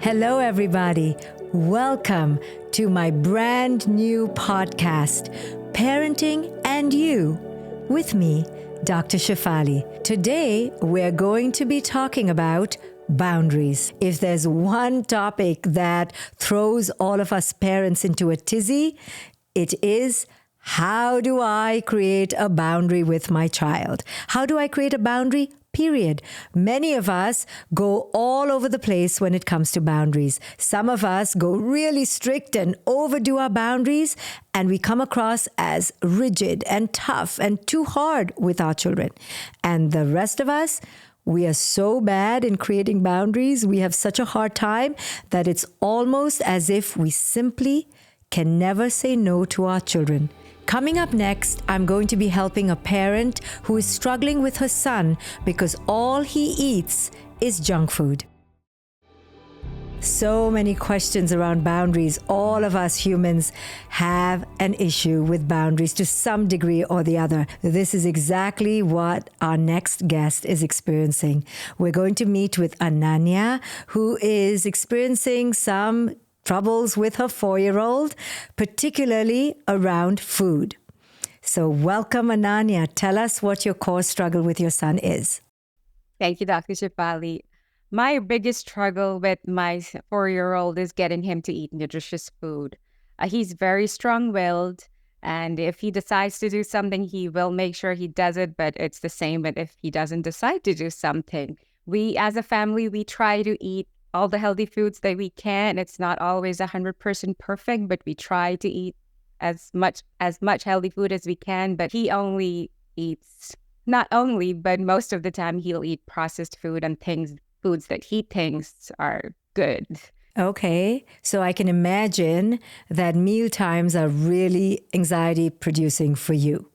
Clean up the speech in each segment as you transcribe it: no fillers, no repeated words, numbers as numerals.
Hello, everybody. Welcome to my brand new podcast, Parenting and You, with me, Dr. Shefali. Today, we're going to be talking about boundaries. If there's one topic that throws all of us parents into a tizzy, it is, how do I create a boundary with my child? How do I create a boundary? Period. Many of us go all over the place when it comes to boundaries. Some of us go really strict and overdo our boundaries, and we come across as rigid and tough and too hard with our children. And the rest of us, we are so bad in creating boundaries. We have such a hard time that it's almost as if we simply can never say no to our children. Coming up next, I'm going to be helping a parent who is struggling with her son because all he eats is junk food. So many questions around boundaries. All of us humans have an issue with boundaries to some degree or the other. This is exactly what our next guest is experiencing. We're going to meet with Ananya, who is experiencing some troubles with her 4-year-old, particularly around food. So welcome, Ananya. Tell us what your core struggle with your son is. Thank you, Dr. Shefali. My biggest struggle with my 4-year-old is getting him to eat nutritious food. He's very strong-willed, and if he decides to do something, he will make sure he does it, but it's the same with if he doesn't decide to do something. We, as a family, we try to eat all the healthy foods that we can. It's not always 100% perfect, but we try to eat as much healthy food as we can. But he only eats, not only, but most of the time he'll eat processed food and foods that he thinks are good. Okay, so I can imagine that meal times are really anxiety producing for you.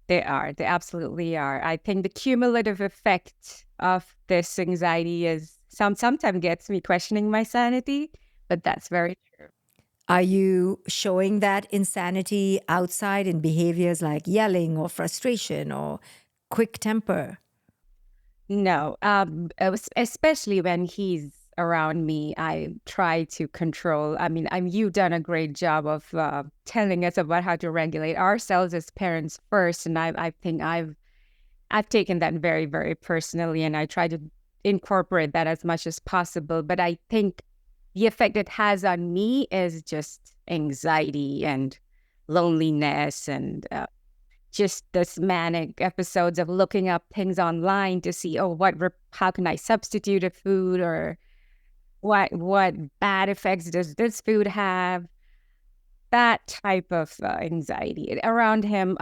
They absolutely are. I think the cumulative effect of this anxiety is sometimes gets me questioning my sanity, but that's very true. Are you showing that insanity outside in behaviors like yelling or frustration or quick temper? No, especially when he's around me, I try to control. I mean, you've done a great job of telling us about how to regulate ourselves as parents first, and I think I've taken that very, very personally, and I try to incorporate that as much as possible. But I think the effect it has on me is just anxiety and loneliness and just this manic episodes of looking up things online to see, how can I substitute a food, or what bad effects does this food have? That type of anxiety around him.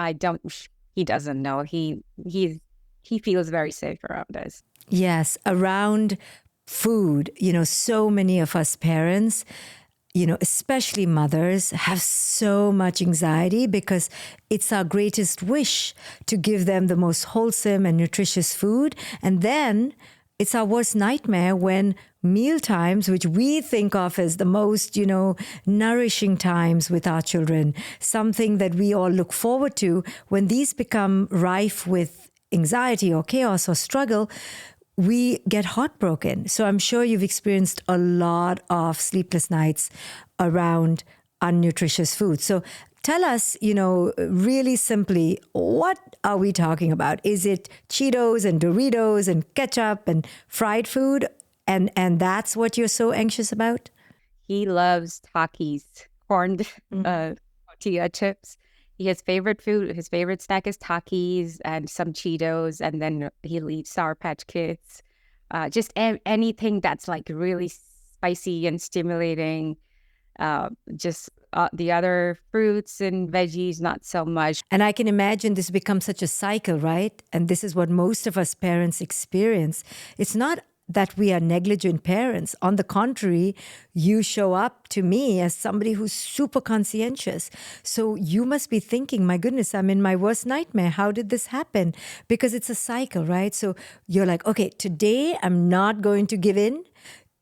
He doesn't know. He feels very safe around us. Yes, around food, so many of us parents, especially mothers, have so much anxiety because it's our greatest wish to give them the most wholesome and nutritious food. And then it's our worst nightmare when meal times, which we think of as the most, nourishing times with our children, something that we all look forward to, when these become rife with anxiety or chaos or struggle, we get heartbroken. So I'm sure you've experienced a lot of sleepless nights around unnutritious food. So tell us, really simply, what are we talking about? Is it Cheetos and Doritos and ketchup and fried food? And that's what you're so anxious about? He loves Takis, corned tortilla chips. His favorite snack is Takis and some Cheetos, and then he'll eat Sour Patch Kids. Just anything that's like really spicy and stimulating. The other fruits and veggies, not so much. And I can imagine this becomes such a cycle, right? And this is what most of us parents experience. It's not that we are negligent parents. On the contrary, you show up to me as somebody who's super conscientious. So you must be thinking, my goodness, I'm in my worst nightmare. How did this happen? Because it's a cycle, right? So you're like, okay, today I'm not going to give in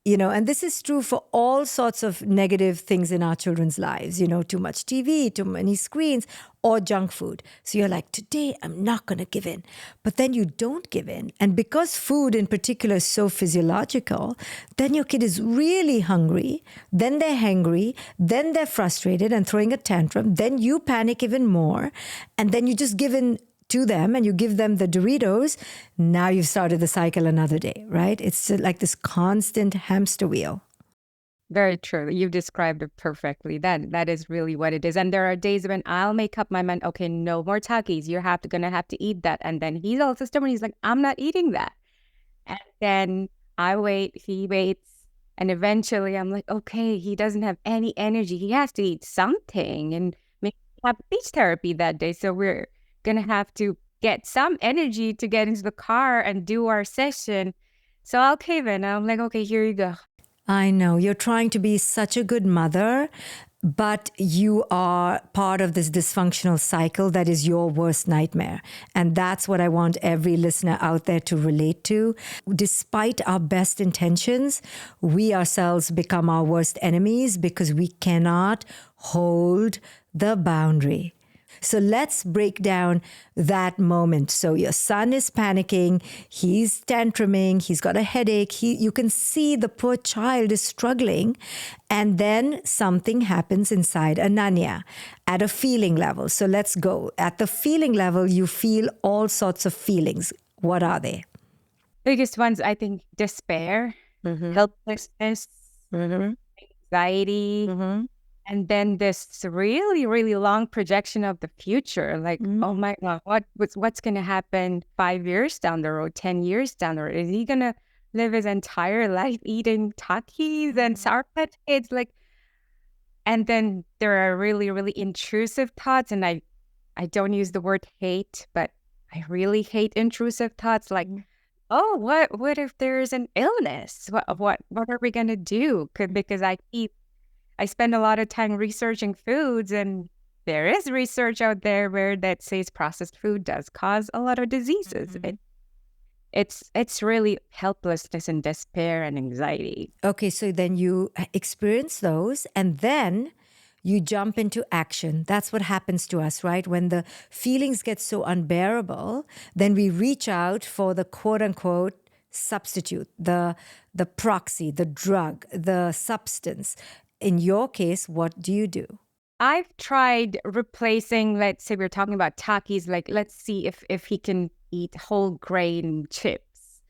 And this is true for all sorts of negative things in our children's lives, too much TV, too many screens, or junk food. So you're like, today I'm not going to give in. But then you don't give in. And because food in particular is so physiological, then your kid is really hungry, then they're hangry, then they're frustrated and throwing a tantrum, then you panic even more, and then you just give in to them and you give them the Doritos. Now you've started the cycle another day, right? It's like this constant hamster wheel. Very true. You described it perfectly. That is really what it is. And there are days when I'll make up my mind, okay, no more Takis. You're gonna have to eat that. And then he's also stubborn. He's like, I'm not eating that. And then I wait, he waits. And eventually I'm like, okay, he doesn't have any energy. He has to eat something and maybe have speech therapy that day. So we're going to have to get some energy to get into the car and do our session. So I'll cave in. I'm like, okay, here you go. I know you're trying to be such a good mother, but you are part of this dysfunctional cycle that is your worst nightmare. And that's what I want every listener out there to relate to. Despite our best intentions, we ourselves become our worst enemies because we cannot hold the boundary. So let's break down that moment. So your son is panicking, he's tantruming, he's got a headache. You can see the poor child is struggling. And then something happens inside Ananya at a feeling level. So let's go. At the feeling level, you feel all sorts of feelings. What are they? Biggest ones, I think, despair, helplessness, anxiety, and then this really, really long projection of the future. Like, oh my God, what's going to happen 5 years down the road, 10 years down the road? Is he going to live his entire life eating Takis and Sour Patch Kids? Like, and then there are really, really intrusive thoughts. And I don't use the word hate, but I really hate intrusive thoughts. Like, oh, what if there's an illness? What are we going to do? Because I spend a lot of time researching foods, and there is research out there where that says processed food does cause a lot of diseases. It's really helplessness and despair and anxiety. Okay, so then you experience those and then you jump into action. That's what happens to us, right? When the feelings get so unbearable, then we reach out for the quote unquote substitute, the proxy, the drug, the substance. In your case, what do you do? I've tried replacing, let's say we're talking about Takis, like let's see if he can eat whole grain chips.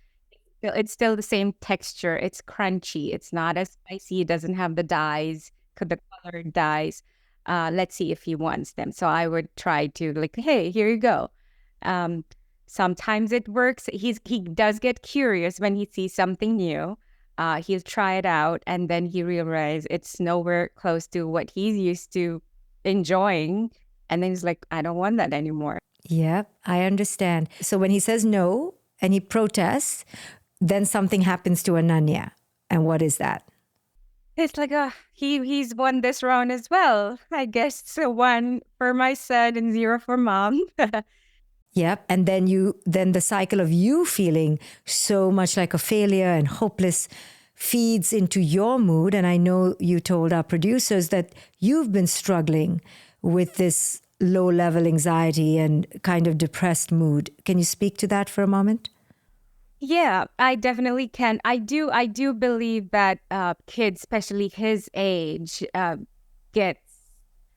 It's still the same texture. It's crunchy. It's not as spicy. It doesn't have the dyes, the colored dyes. Let's see if he wants them. So I would try to like, hey, here you go. Sometimes it works. He does get curious when he sees something new. He'll try it out and then he realizes it's nowhere close to what he's used to enjoying. And then he's like, I don't want that anymore. Yeah, I understand. So when he says no and he protests, then something happens to Ananya. And what is that? It's like, he's won this round as well. I guess so 1 for my son and 0 for mom. Yep. And then the cycle of you feeling so much like a failure and hopeless feeds into your mood. And I know you told our producers that you've been struggling with this low-level anxiety and kind of depressed mood. Can you speak to that for a moment? Yeah, I definitely can. I do believe that kids, especially his age,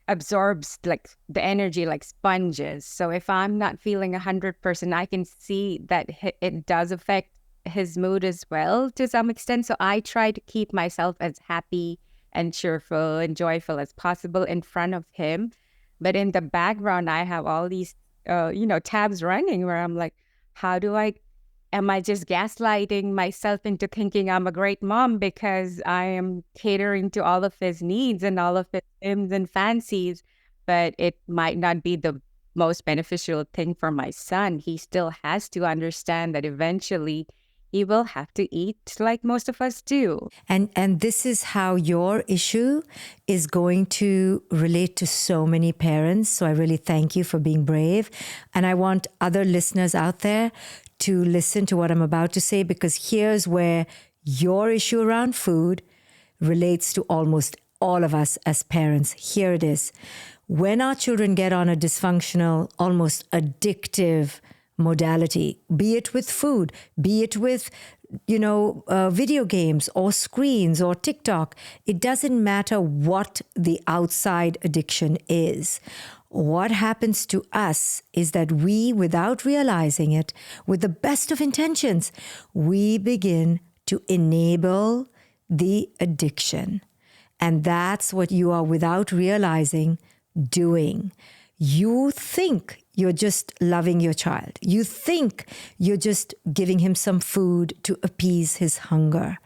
absorbs like the energy like sponges. So if I'm not feeling 100%, I can see that it does affect his mood as well to some extent. So I try to keep myself as happy and cheerful and joyful as possible in front of him. But in the background, I have all these, tabs running where I'm like, am I just gaslighting myself into thinking I'm a great mom because I am catering to all of his needs and all of his whims and fancies, but it might not be the most beneficial thing for my son. He still has to understand that eventually he will have to eat like most of us do. And this is how your issue is going to relate to so many parents. So I really thank you for being brave. And I want other listeners out there to listen to what I'm about to say, because here's where Your issue around food relates to almost all of us as parents. Here it is. When our children get on a dysfunctional, almost addictive modality, be it with food, be it with, video games or screens or TikTok, it doesn't matter what the outside addiction is. What happens to us is that we, without realizing it, with the best of intentions, we begin to enable the addiction. And that's what you are, without realizing, doing. You think you're just loving your child. You think you're just giving him some food to appease his hunger.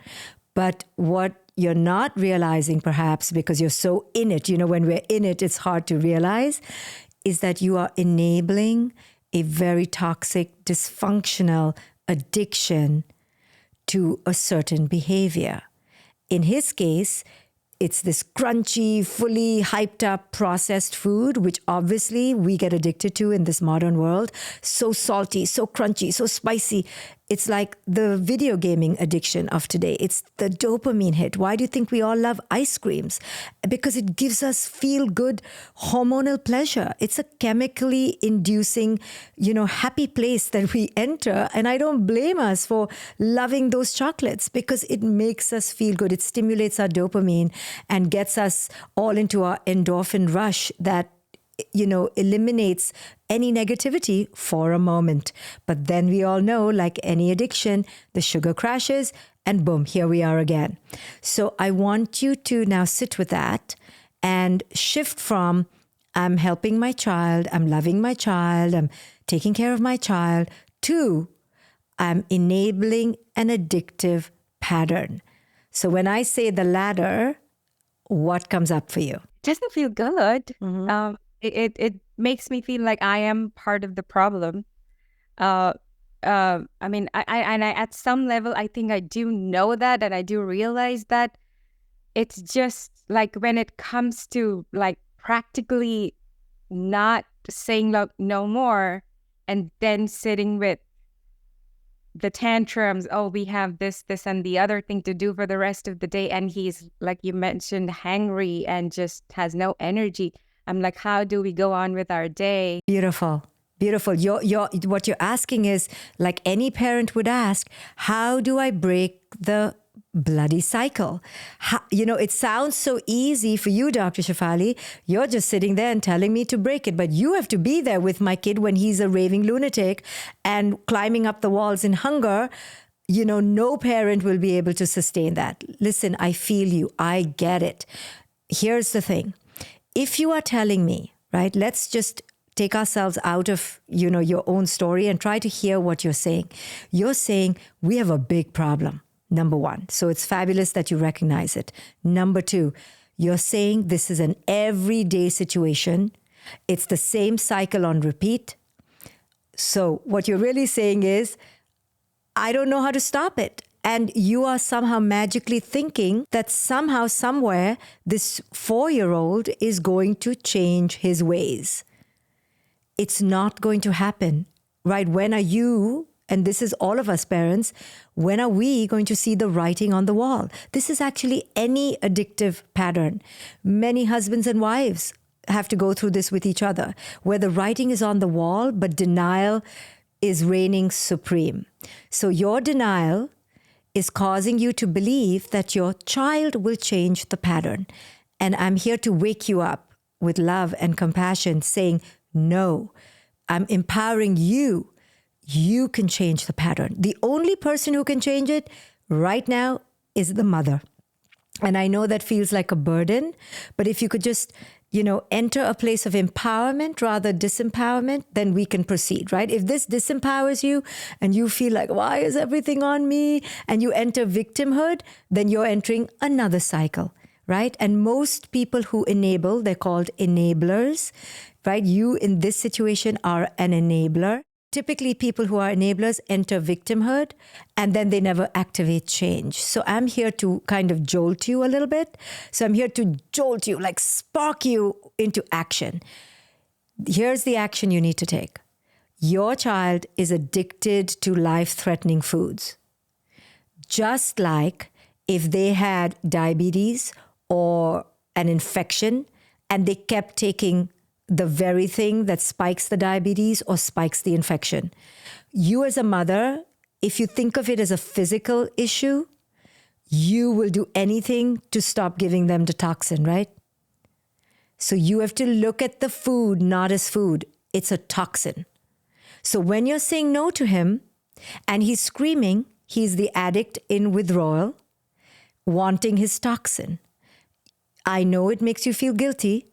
But what you're not realizing, perhaps because you're so in it, when we're in it, it's hard to realize, is that you are enabling a very toxic, dysfunctional addiction to a certain behavior. In his case, it's this crunchy, fully hyped up processed food, which obviously we get addicted to in this modern world. So salty, so crunchy, so spicy. It's like the video gaming addiction of today. It's the dopamine hit. Why do you think we all love ice creams? Because it gives us feel-good hormonal pleasure. It's a chemically inducing, happy place that we enter. And I don't blame us for loving those chocolates because it makes us feel good. It stimulates our dopamine and gets us all into our endorphin rush that eliminates any negativity for a moment. But then we all know, like any addiction, the sugar crashes and boom, here we are again. So I want you to now sit with that and shift from I'm helping my child, I'm loving my child, I'm taking care of my child, to I'm enabling an addictive pattern. So when I say the latter, what comes up for you? Doesn't feel good. It makes me feel like I am part of the problem. I at some level, I think I do know that, and I do realize that. It's just like when it comes to like practically not saying no more, and then sitting with the tantrums. Oh, we have this, and the other thing to do for the rest of the day, and he's, like you mentioned, hangry and just has no energy. I'm like, how do we go on with our day? Beautiful. Beautiful. What you're asking is, like any parent would ask, how do I break the bloody cycle? It sounds so easy for you, Dr. Shefali. You're just sitting there and telling me to break it. But you have to be there with my kid when he's a raving lunatic and climbing up the walls in hunger. No parent will be able to sustain that. Listen, I feel you. I get it. Here's the thing. If you are telling me, right, let's just take ourselves out of, your own story and try to hear what you're saying. You're saying we have a big problem, number one. So it's fabulous that you recognize it. Number two, you're saying this is an everyday situation. It's the same cycle on repeat. So what you're really saying is, I don't know how to stop it. And you are somehow magically thinking that somehow, somewhere, this 4-year-old is going to change his ways. It's not going to happen, right? When are you, and this is all of us parents, when are we going to see the writing on the wall? This is actually any addictive pattern. Many husbands and wives have to go through this with each other, where the writing is on the wall, but denial is reigning supreme. So your denial is causing you to believe that your child will change the pattern. And I'm here to wake you up with love and compassion, saying, no, I'm empowering you. You can change the pattern. The only person who can change it right now is the mother. And I know that feels like a burden, but if you could just, enter a place of empowerment rather disempowerment, then we can proceed, right? If this disempowers you and you feel like, why is everything on me? And you enter victimhood, then you're entering another cycle, right? And most people who enable, they're called enablers, right? You in this situation are an enabler. Typically, people who are enablers enter victimhood and then they never activate change. So I'm here to kind of jolt you a little bit. So I'm here to jolt you, like spark you into action. Here's the action you need to take. Your child is addicted to life-threatening foods. Just like if they had diabetes or an infection and they kept taking the very thing that spikes the diabetes or spikes the infection. You as a mother, if you think of it as a physical issue, you will do anything to stop giving them the toxin, right? So you have to look at the food not as food. It's a toxin. So when you're saying no to him and he's screaming, he's the addict in withdrawal, wanting his toxin. I know it makes you feel guilty,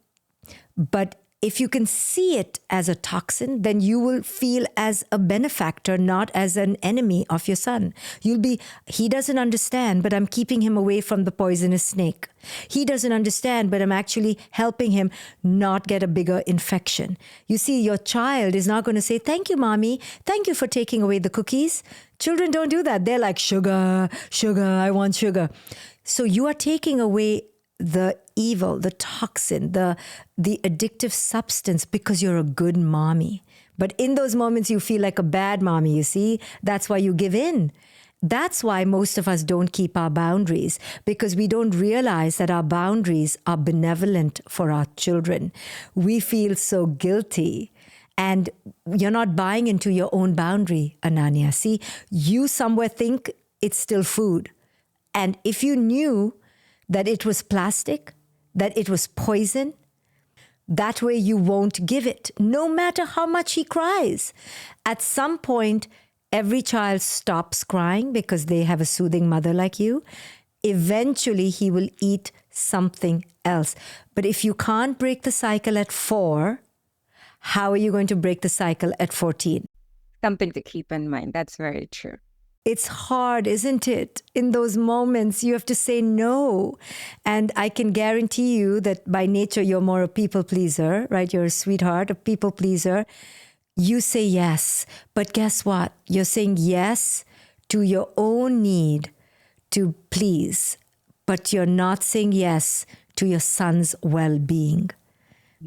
but if you can see it as a toxin, then you will feel as a benefactor, not as an enemy of your son. He doesn't understand, but I'm keeping him away from the poisonous snake. He doesn't understand, but I'm actually helping him not get a bigger infection. You see, your child is not going to say, thank you, mommy. Thank you for taking away the cookies. Children don't do that. They're like, sugar, sugar, I want sugar. So you are taking away the evil, the toxin, the addictive substance because you're a good mommy. But in those moments, you feel like a bad mommy, you see? That's why you give in. That's why most of us don't keep our boundaries, because we don't realize that our boundaries are benevolent for our children. We feel so guilty. And you're not buying into your own boundary, Ananya. See, you somewhere think it's still food. And if you knew that it was plastic, that it was poison, that way you won't give it, no matter how much he cries. At some point, every child stops crying because they have a soothing mother like you. Eventually, he will eat something else. But if you can't break the cycle at 4, how are you going to break the cycle at 14? Something to keep in mind. That's very true. It's hard, isn't it? In those moments, you have to say no. And I can guarantee you that by nature, you're more a people pleaser, right? You're a sweetheart, a people pleaser. You say yes. But guess what? You're saying yes to your own need to please, but you're not saying yes to your son's well-being.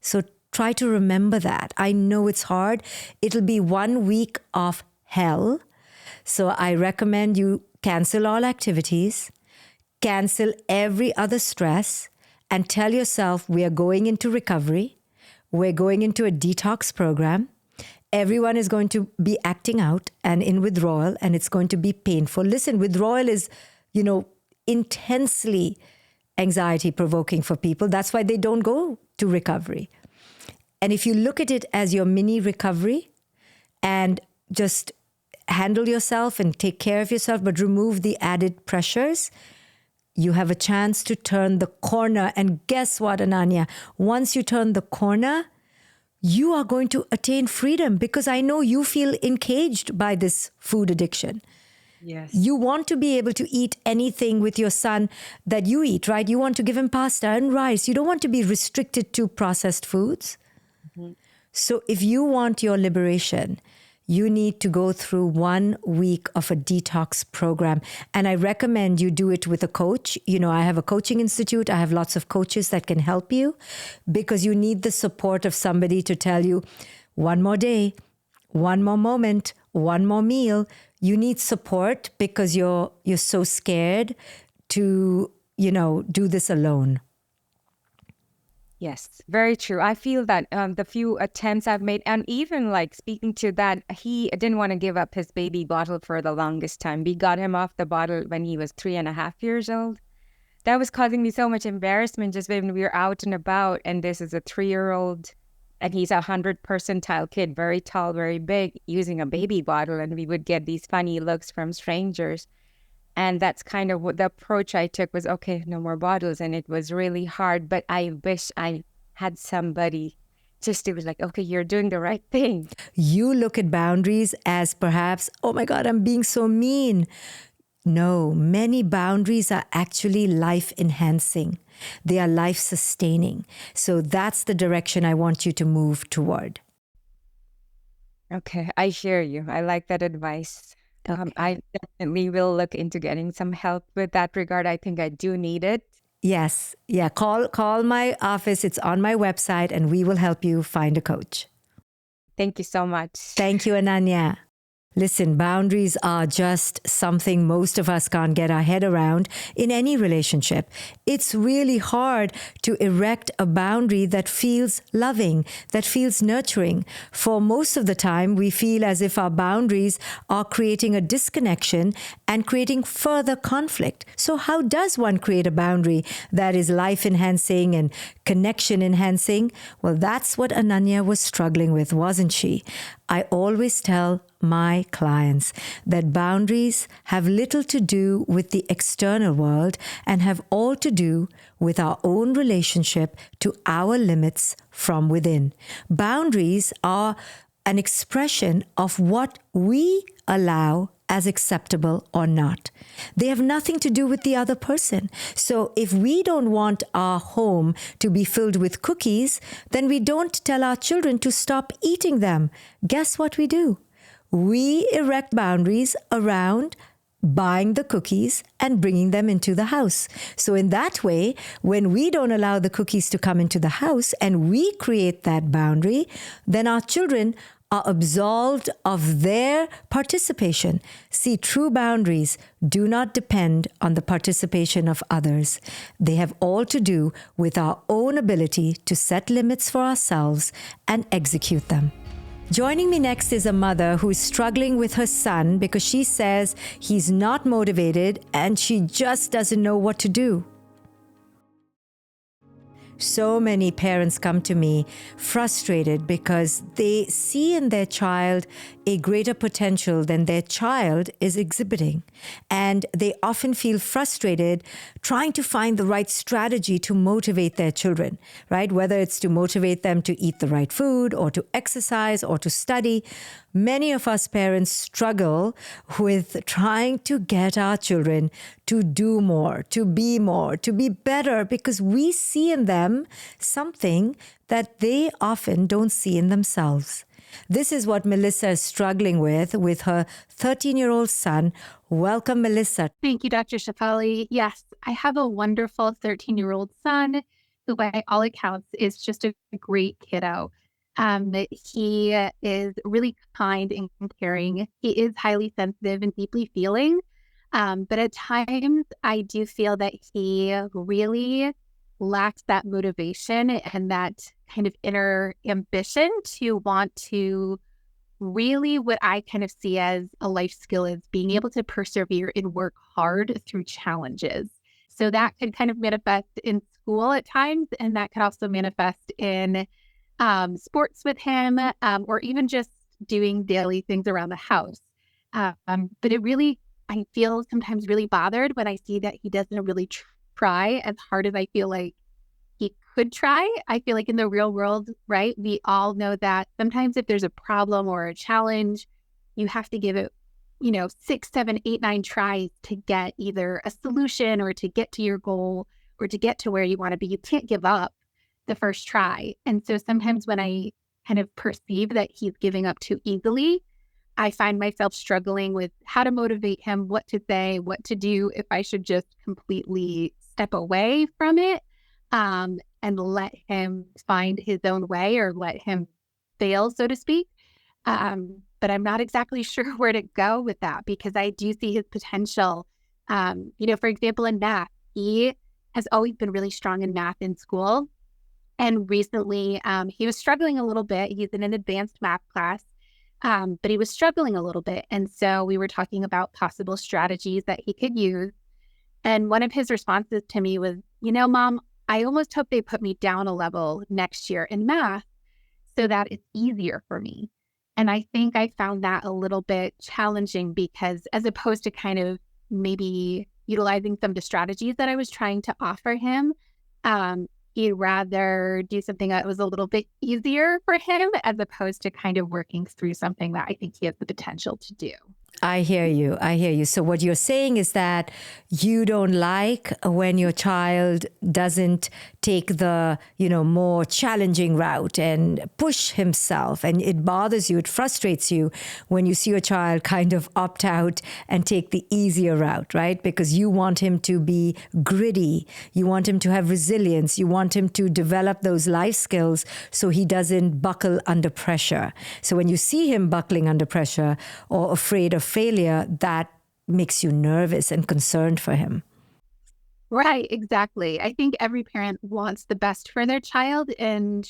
So try to remember that. I know it's hard. It'll be 1 week of hell. So I recommend you cancel all activities, cancel every other stress, and tell yourself we are going into recovery. We're going into a detox program. Everyone is going to be acting out and in withdrawal, and it's going to be painful. Listen, withdrawal is, intensely anxiety provoking for people. That's why they don't go to recovery. And if you look at it as your mini recovery and just handle yourself and take care of yourself, but remove the added pressures, you have a chance to turn the corner. And guess what, Ananya? Once you turn the corner, you are going to attain freedom, because I know you feel encaged by this food addiction. Yes. You want to be able to eat anything with your son that you eat, right? You want to give him pasta and rice. You don't want to be restricted to processed foods. Mm-hmm. So if you want your liberation, you need to go through 1 week of a detox program. And I recommend you do it with a coach. I have a coaching institute. I have lots of coaches that can help you, because you need the support of somebody to tell you 1 more day, 1 more moment, 1 more meal. You need support because you're so scared to, do this alone. Yes, very true. I feel that the few attempts I've made, and even like speaking to that, he didn't want to give up his baby bottle for the longest time. We got him off the bottle when he was 3.5 years old. That was causing me so much embarrassment just when we were out and about. And this is a 3-year-old, and he's 100 percentile kid, very tall, very big, using a baby bottle. And we would get these funny looks from strangers. And that's kind of what the approach I took was, okay, no more bottles. And it was really hard. But I wish I had somebody just to be like, okay, you're doing the right thing. You look at boundaries as perhaps, oh my God, I'm being so mean. No, many boundaries are actually life enhancing. They are life sustaining. So that's the direction I want you to move toward. Okay, I hear you. I like that advice. Okay. I definitely will look into getting some help with that regard. I think I do need it. Yes. Yeah. Call my office. It's on my website, and we will help you find a coach. Thank you so much. Thank you, Ananya. Listen, boundaries are just something most of us can't get our head around in any relationship. It's really hard to erect a boundary that feels loving, that feels nurturing. For most of the time, we feel as if our boundaries are creating a disconnection and creating further conflict. So, how does one create a boundary that is life enhancing and connection enhancing? Well, that's what Ananya was struggling with, wasn't she? I always tell my clients that boundaries have little to do with the external world and have all to do with our own relationship to our limits from within. Boundaries are an expression of what we allow as acceptable or not. They have nothing to do with the other person. So if we don't want our home to be filled with cookies, then we don't tell our children to stop eating them. Guess what we do? We erect boundaries around buying the cookies and bringing them into the house. So in that way, when we don't allow the cookies to come into the house and we create that boundary, then our children are absolved of their participation. See, true boundaries do not depend on the participation of others. They have all to do with our own ability to set limits for ourselves and execute them. Joining me next is a mother who is struggling with her son because she says he's not motivated and she just doesn't know what to do. So many parents come to me frustrated because they see in their child a greater potential than their child is exhibiting. And they often feel frustrated trying to find the right strategy to motivate their children, right? Whether it's to motivate them to eat the right food or to exercise or to study. Many of us parents struggle with trying to get our children to do more, to be better, because we see in them something that they often don't see in themselves. This is what Melissa is struggling with her 13-year-old son. Welcome, Melissa. Thank you, Dr. Shefali. Yes, I have a wonderful 13-year-old son who, by all accounts, is just a great kiddo. He is really kind and caring. He is highly sensitive and deeply feeling. But at times, I do feel that he really lacks that motivation and that kind of inner ambition to want to really what I kind of see as a life skill is being able to persevere and work hard through challenges. So that could kind of manifest in school at times, and that could also manifest in sports with him, or even just doing daily things around the house. But it really, I feel sometimes really bothered when I see that he doesn't really try as hard as I feel like he could try. I feel like in the real world, right, we all know that sometimes if there's a problem or a challenge, you have to give it, 6, 7, 8, 9 tries to get either a solution or to get to your goal or to get to where you want to be. You can't give up the first try. And so sometimes when I kind of perceive that he's giving up too easily, I find myself struggling with how to motivate him, what to say, what to do, if I should just completely step away from it, and let him find his own way or let him fail, so to speak. But I'm not exactly sure where to go with that because I do see his potential. For example, in math, he has always been really strong in math in school. And recently, he was struggling a little bit. He's in an advanced math class. But he was struggling a little bit. And so we were talking about possible strategies that he could use. And one of his responses to me was, Mom, I almost hope they put me down a level next year in math so that it's easier for me. And I think I found that a little bit challenging because as opposed to kind of maybe utilizing some of the strategies that I was trying to offer him, he'd rather do something that was a little bit easier for him as opposed to kind of working through something that I think he has the potential to do. I hear you. I hear you. So what you're saying is that you don't like when your child doesn't take the, more challenging route and push himself. And it bothers you. It frustrates you when you see your child kind of opt out and take the easier route, right? Because you want him to be gritty. You want him to have resilience. You want him to develop those life skills so he doesn't buckle under pressure. So when you see him buckling under pressure or afraid of failure, that makes you nervous and concerned for him. Right, exactly. I think every parent wants the best for their child, and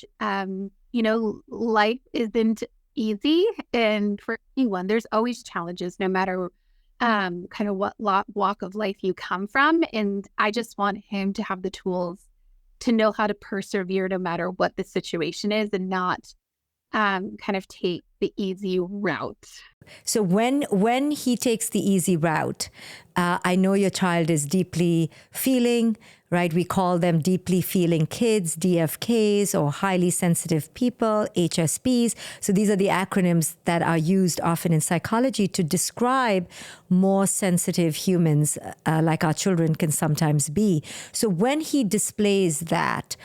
life isn't easy, and for anyone, there's always challenges, no matter kind of what walk of life you come from. And I just want him to have the tools to know how to persevere no matter what the situation is, and not kind of take the easy route. So when he takes the easy route, I know your child is deeply feeling, right? We call them deeply feeling kids, DFKs, or highly sensitive people, HSPs. So these are the acronyms that are used often in psychology to describe more sensitive humans, like our children can sometimes be. So when he displays that,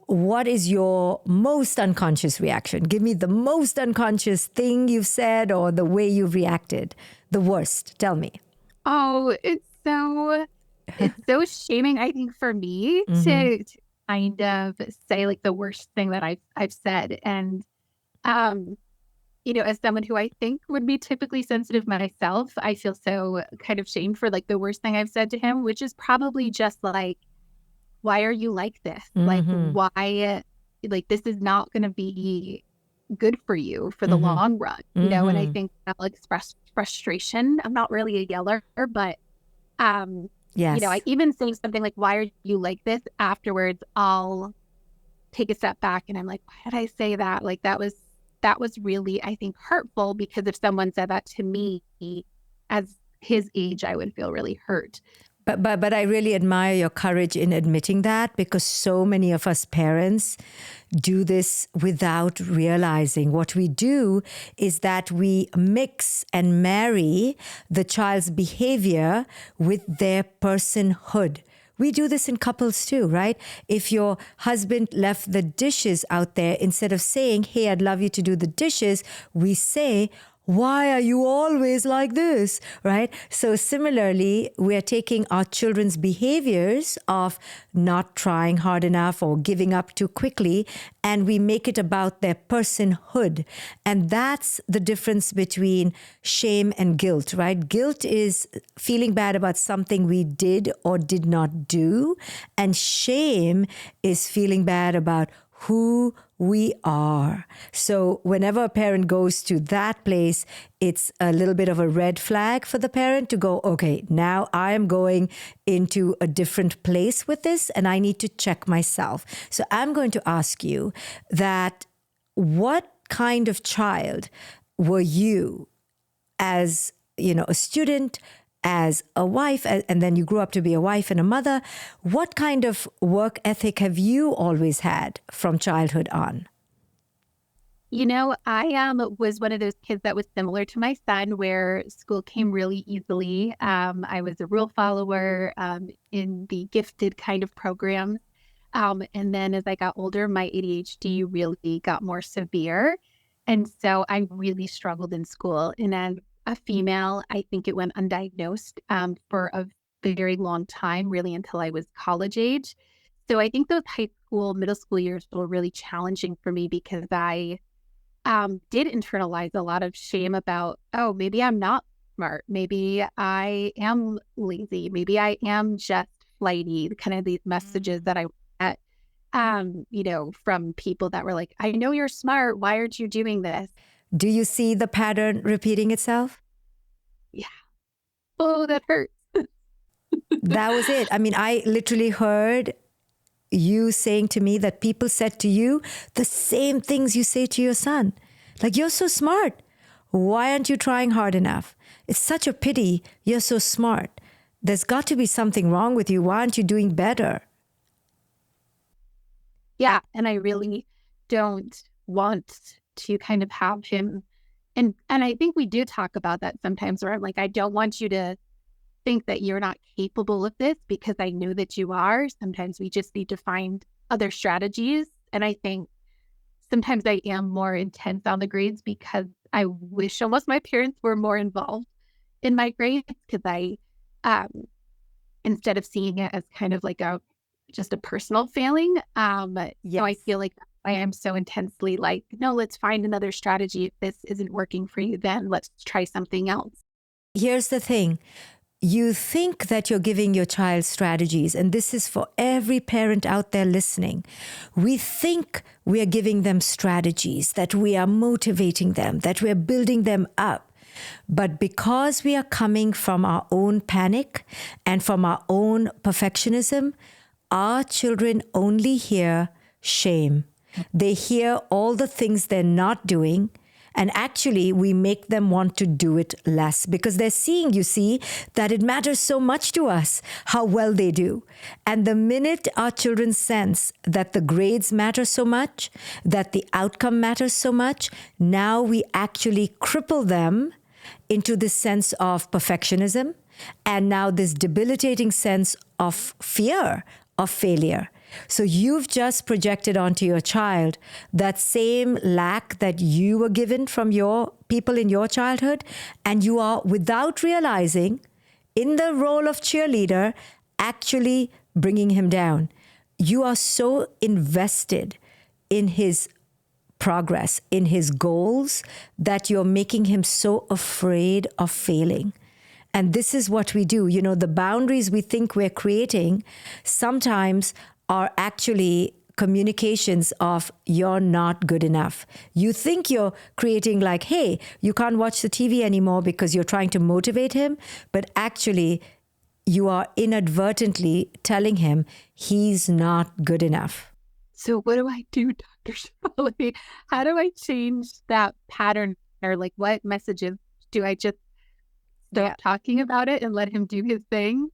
what is your most unconscious reaction? Give me the most unconscious thing you've said or the way you've reacted. The worst. Tell me. Oh, it's so shaming, I think, for me to kind of say like the worst thing that I've said. And as someone who I think would be typically sensitive myself, I feel so kind of shamed for like the worst thing I've said to him, which is probably just like, why are you like this? Like, why, like, this is not going to be good for you for the long run, and I think I'll express frustration. I'm not really a yeller, but, Yes. I even say something like, why are you like this? Afterwards, I'll take a step back and I'm like, why did I say that? Like, that was really, I think, hurtful, because if someone said that to me as his age, I would feel really hurt. But I really admire your courage in admitting that, because so many of us parents do this without realizing. What we do is that we mix and marry the child's behavior with their personhood. We do this in couples too, right? If your husband left the dishes out there, instead of saying, hey, I'd love you to do the dishes, we say, why are you always like this, right? So similarly, we are taking our children's behaviors of not trying hard enough or giving up too quickly, and we make it about their personhood. And that's the difference between shame and guilt, right? Guilt is feeling bad about something we did or did not do. And shame is feeling bad about who we are. So whenever a parent goes to that place, it's a little bit of a red flag for the parent to go, okay, now I am going into a different place with this and I need to check myself. So I'm going to ask you that, what kind of child were you as, a student, as a wife, and then you grew up to be a wife and a mother? What kind of work ethic have you always had from childhood on? I was one of those kids that was similar to my son, where school came really easily. I was a rule follower in the gifted kind of programs. And then as I got older, my ADHD really got more severe. And so I really struggled in school. And as a female, I think it went undiagnosed for a very long time, really until I was college age. So I think those high school, middle school years were really challenging for me, because I did internalize a lot of shame about, oh, maybe I'm not smart. Maybe I am lazy. Maybe I am just flighty. Kind of these messages that I get, from people that were like, I know you're smart. Why aren't you doing this? Do you see the pattern repeating itself? Yeah. Oh, that hurts. That was it. I mean, I literally heard you saying to me that people said to you the same things you say to your son. Like, you're so smart. Why aren't you trying hard enough? It's such a pity. You're so smart. There's got to be something wrong with you. Why aren't you doing better? Yeah. And I really don't want to kind of have him And I think we do talk about that sometimes where I'm like, I don't want you to think that you're not capable of this because I know that you are. Sometimes we just need to find other strategies. And I think sometimes I am more intense on the grades because I wish almost my parents were more involved in my grades because um, instead of seeing it as kind of like just a personal failing. So I feel like I am so intensely like, no, let's find another strategy. If this isn't working for you, then let's try something else. Here's the thing. You think that you're giving your child strategies, and this is for every parent out there listening. We think we are giving them strategies, that we are motivating them, that we're building them up. But because we are coming from our own panic and from our own perfectionism, our children only hear shame. They hear all the things they're not doing. And actually, we make them want to do it less because they're seeing, you see, that it matters so much to us how well they do. And the minute our children sense that the grades matter so much, that the outcome matters so much, now we actually cripple them into this sense of perfectionism and now this debilitating sense of fear of failure. So you've just projected onto your child that same lack that you were given from your people in your childhood, and you are, without realizing, in the role of cheerleader, actually bringing him down. You are so invested in his progress, in his goals, that you're making him so afraid of failing. And this is what we do. You know, the boundaries we think we're creating sometimes are actually communications of you're not good enough. You think you're creating like, hey, you can't watch the TV anymore because you're trying to motivate him. But actually, you are inadvertently telling him he's not good enough. So what do I do, Dr. Shefali? How do I change that pattern? Or like what messages do I just stop talking about it and let him do his thing?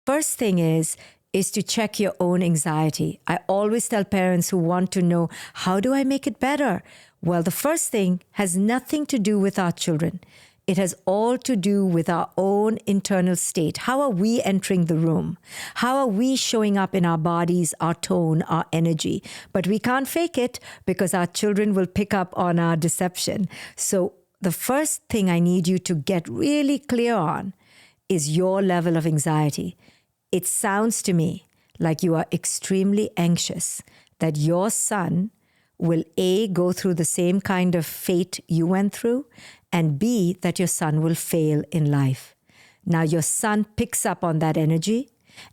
First thing is to check your own anxiety. I always tell parents who want to know, how do I make it better? Well, the first thing has nothing to do with our children. It has all to do with our own internal state. How are we entering the room? How are we showing up in our bodies, our tone, our energy? But we can't fake it because our children will pick up on our deception. So the first thing I need you to get really clear on is your level of anxiety. It sounds to me like you are extremely anxious that your son will A, go through the same kind of fate you went through, and B, that your son will fail in life. Now your son picks up on that energy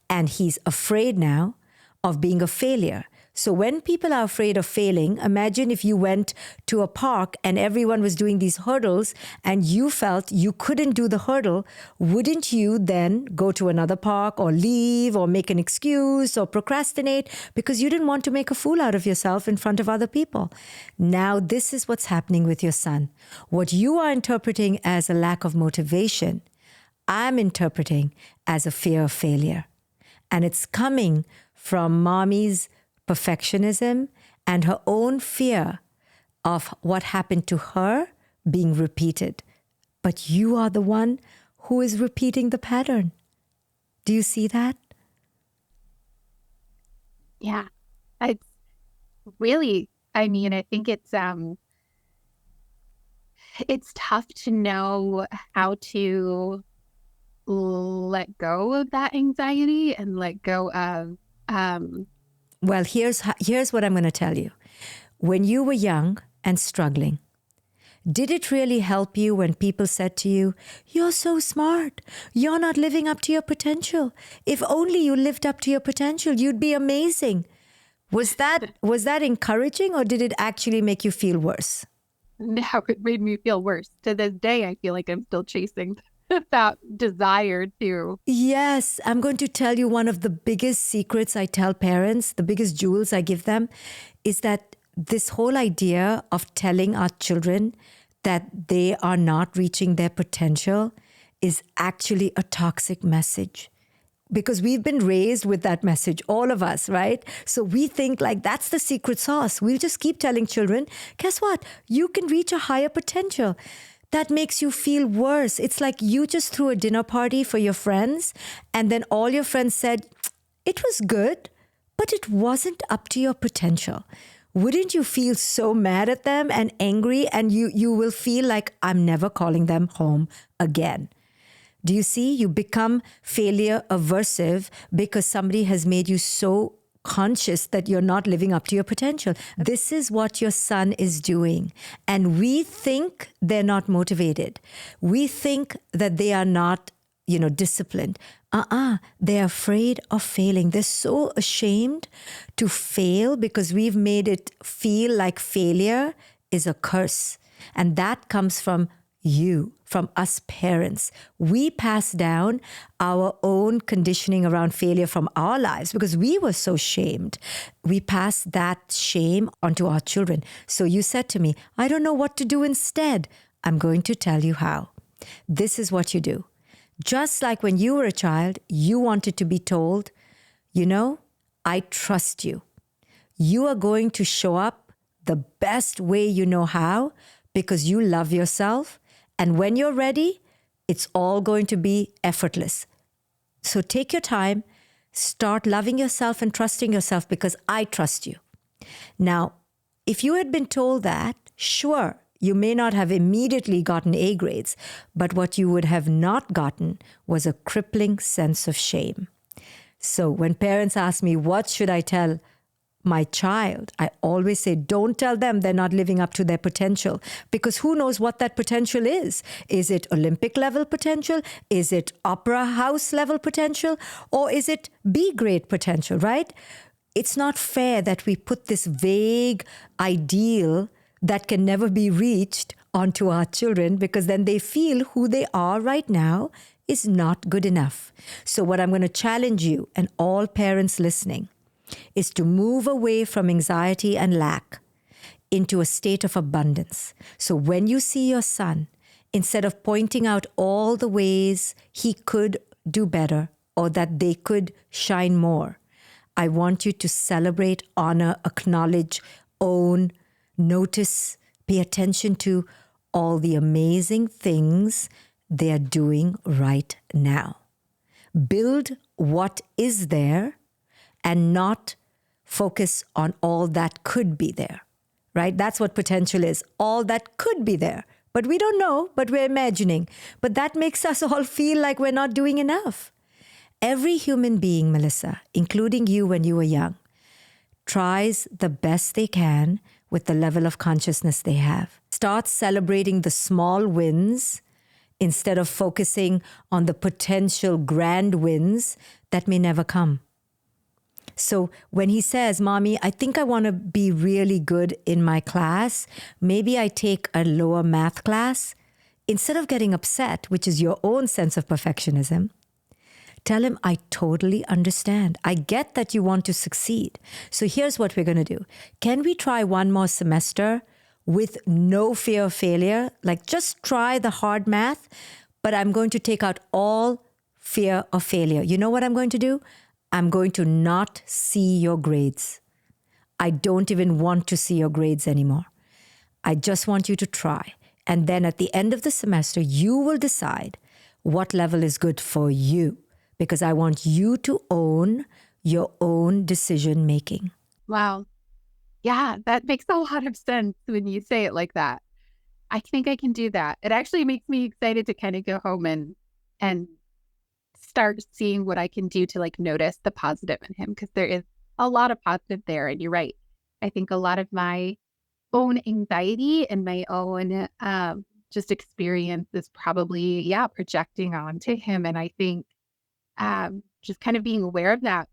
and he's afraid now of being a failure. So when people are afraid of failing, imagine if you went to a park and everyone was doing these hurdles and you felt you couldn't do the hurdle. Wouldn't you then go to another park or leave or make an excuse or procrastinate because you didn't want to make a fool out of yourself in front of other people? Now this is what's happening with your son. What you are interpreting as a lack of motivation, I'm interpreting as a fear of failure. And it's coming from mommy's perfectionism and her own fear of what happened to her being repeated. But you are the one who is repeating the pattern. Do you see that? Yeah. It's really, I mean, I think it's tough to know how to let go of that anxiety and let go of Well, here's what I'm going to tell you. When you were young and struggling, did it really help you when people said to you, you're so smart, you're not living up to your potential. If only you lived up to your potential, you'd be amazing. Was that encouraging, or did it actually make you feel worse? No, it made me feel worse. To this day, I feel like I'm still chasing that desire to. Yes, I'm going to tell you one of the biggest secrets I tell parents, the biggest jewels I give them, is that this whole idea of telling our children that they are not reaching their potential is actually a toxic message. because we've been raised with that message, all of us, right? So we think like that's the secret sauce. We'll just keep telling children, guess what? You can reach a higher potential. That makes you feel worse. It's like you just threw a dinner party for your friends, and then all your friends said, it was good, but it wasn't up to your potential. Wouldn't you feel so mad at them and angry, and you will feel like, I'm never calling them home again? Do you see? You become failure aversive because somebody has made you so conscious that you're not living up to your potential. This is what your son is doing. And we think they're not motivated. We think that they are not, disciplined. They're afraid of failing. They're so ashamed to fail because we've made it feel like failure is a curse. And that comes from you, from us parents. We pass down our own conditioning around failure from our lives because we were so shamed. We pass that shame onto our children. So you said to me, I don't know what to do instead. I'm going to tell you how. This is what you do. Just like when you were a child, you wanted to be told, I trust you. You are going to show up the best way you know how because you love yourself. And when you're ready, it's all going to be effortless. So take your time, start loving yourself and trusting yourself because I trust you. Now, if you had been told that, sure, you may not have immediately gotten A grades, but what you would have not gotten was a crippling sense of shame. So when parents ask me, what should I tell my child? I always say, don't tell them they're not living up to their potential, because who knows what that potential is? Is it Olympic level potential? Is it opera house level potential? Or is it B grade potential, right? It's not fair that we put this vague ideal that can never be reached onto our children, because then they feel who they are right now is not good enough. So what I'm going to challenge you and all parents listening is to move away from anxiety and lack into a state of abundance. So when you see your son, instead of pointing out all the ways he could do better or that they could shine more, I want you to celebrate, honor, acknowledge, own, notice, pay attention to all the amazing things they are doing right now. Build what is there and not focus on all that could be there, right? That's what potential is, all that could be there. But we don't know, but we're imagining. But that makes us all feel like we're not doing enough. Every human being, Melissa, including you when you were young, tries the best they can with the level of consciousness they have. Start celebrating the small wins instead of focusing on the potential grand wins that may never come. So when he says, Mommy, I think I want to be really good in my class, maybe I take a lower math class, instead of getting upset, which is your own sense of perfectionism, tell him, I totally understand. I get that you want to succeed. So here's what we're going to do. Can we try one more semester with no fear of failure? Like just try the hard math, but I'm going to take out all fear of failure. You know what I'm going to do? I'm going to not see your grades. I don't even want to see your grades anymore. I just want you to try. And then at the end of the semester, you will decide what level is good for you, because I want you to own your own decision making. Wow. Yeah, that makes a lot of sense when you say it like that. I think I can do that. It actually makes me excited to kind of go home and start seeing what I can do to notice the positive in him, because there is a lot of positive there. And you're right. I think a lot of my own anxiety and my own just experience is probably, projecting onto him. And I think just kind of being aware of that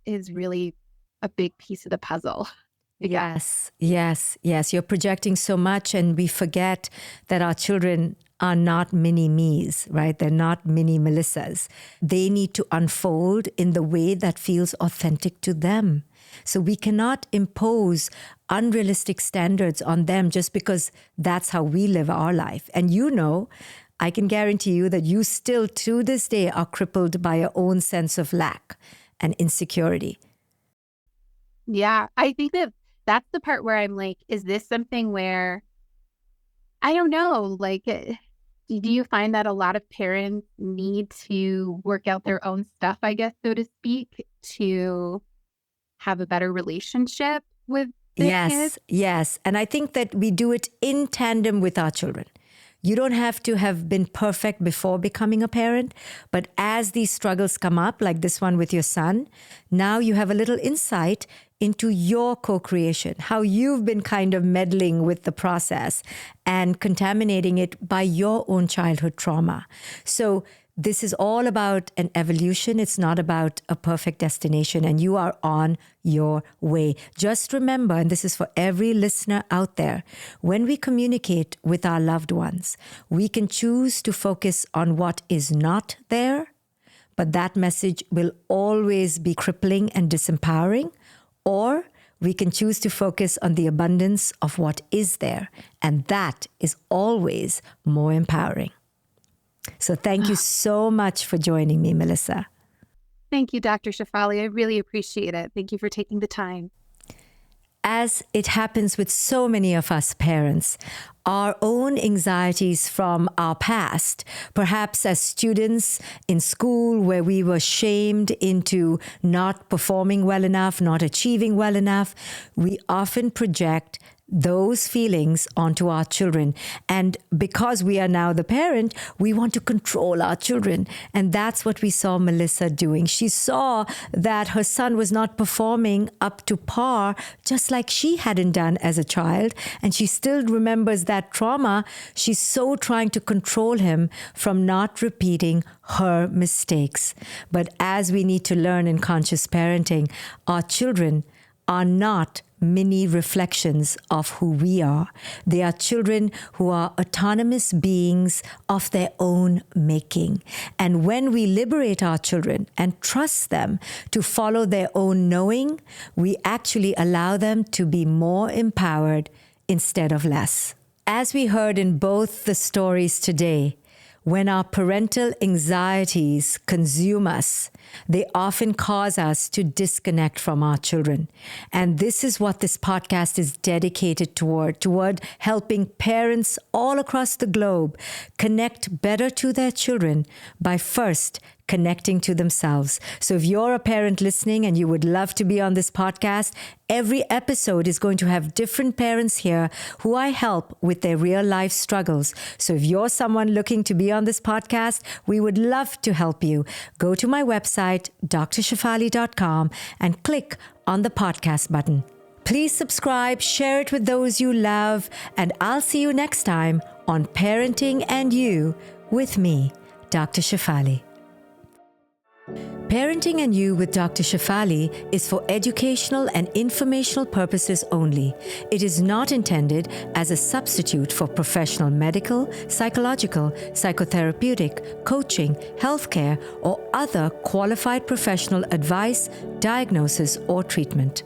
is really a big piece of the puzzle. Yes. You're projecting so much, and we forget that our children are not mini me's, right? They're not mini Melissas. They need to unfold in the way that feels authentic to them. So we cannot impose unrealistic standards on them just because that's how we live our life. And I can guarantee you that you still to this day are crippled by your own sense of lack and insecurity. Yeah, I think that that's the part where I'm like, is this something where, I don't know, like, do you find that a lot of parents need to work out their own stuff, I guess, so to speak, to have a better relationship with their kids? Yes. And I think that we do it in tandem with our children. You don't have to have been perfect before becoming a parent, but as these struggles come up, like this one with your son, now you have a little insight into your co-creation, how you've been kind of meddling with the process and contaminating it by your own childhood trauma. So this is all about an evolution. It's not about a perfect destination, and you are on your way. Just remember, and this is for every listener out there, when we communicate with our loved ones, we can choose to focus on what is not there, but that message will always be crippling and disempowering, or we can choose to focus on the abundance of what is there, and that is always more empowering. So thank you so much for joining me, Melissa. Thank you, Dr. Shefali. I really appreciate it. Thank you for taking the time. As it happens with so many of us parents, our own anxieties from our past, perhaps as students in school where we were shamed into not performing well enough, not achieving well enough, we often project those feelings onto our children. And because we are now the parent, we want to control our children. And that's what we saw Melissa doing. She saw that her son was not performing up to par, just like she hadn't done as a child. And she still remembers that trauma. She's so trying to control him from not repeating her mistakes. But as we need to learn in conscious parenting, our children are not mini reflections of who we are. They are children who are autonomous beings of their own making. And when we liberate our children and trust them to follow their own knowing, we actually allow them to be more empowered instead of less. As we heard in both the stories today, when our parental anxieties consume us, they often cause us to disconnect from our children. And this is what this podcast is dedicated toward helping parents all across the globe connect better to their children by first connecting to themselves. So if you're a parent listening and you would love to be on this podcast, every episode is going to have different parents here who I help with their real life struggles. So if you're someone looking to be on this podcast, we would love to help you. Go to my website, drshefali.com, and click on the podcast button. Please subscribe, share it with those you love, and I'll see you next time on Parenting and You with me, Dr. Shefali. Parenting and You with Dr. Shefali is for educational and informational purposes only. It is not intended as a substitute for professional medical, psychological, psychotherapeutic, coaching, healthcare, or other qualified professional advice, diagnosis, or treatment.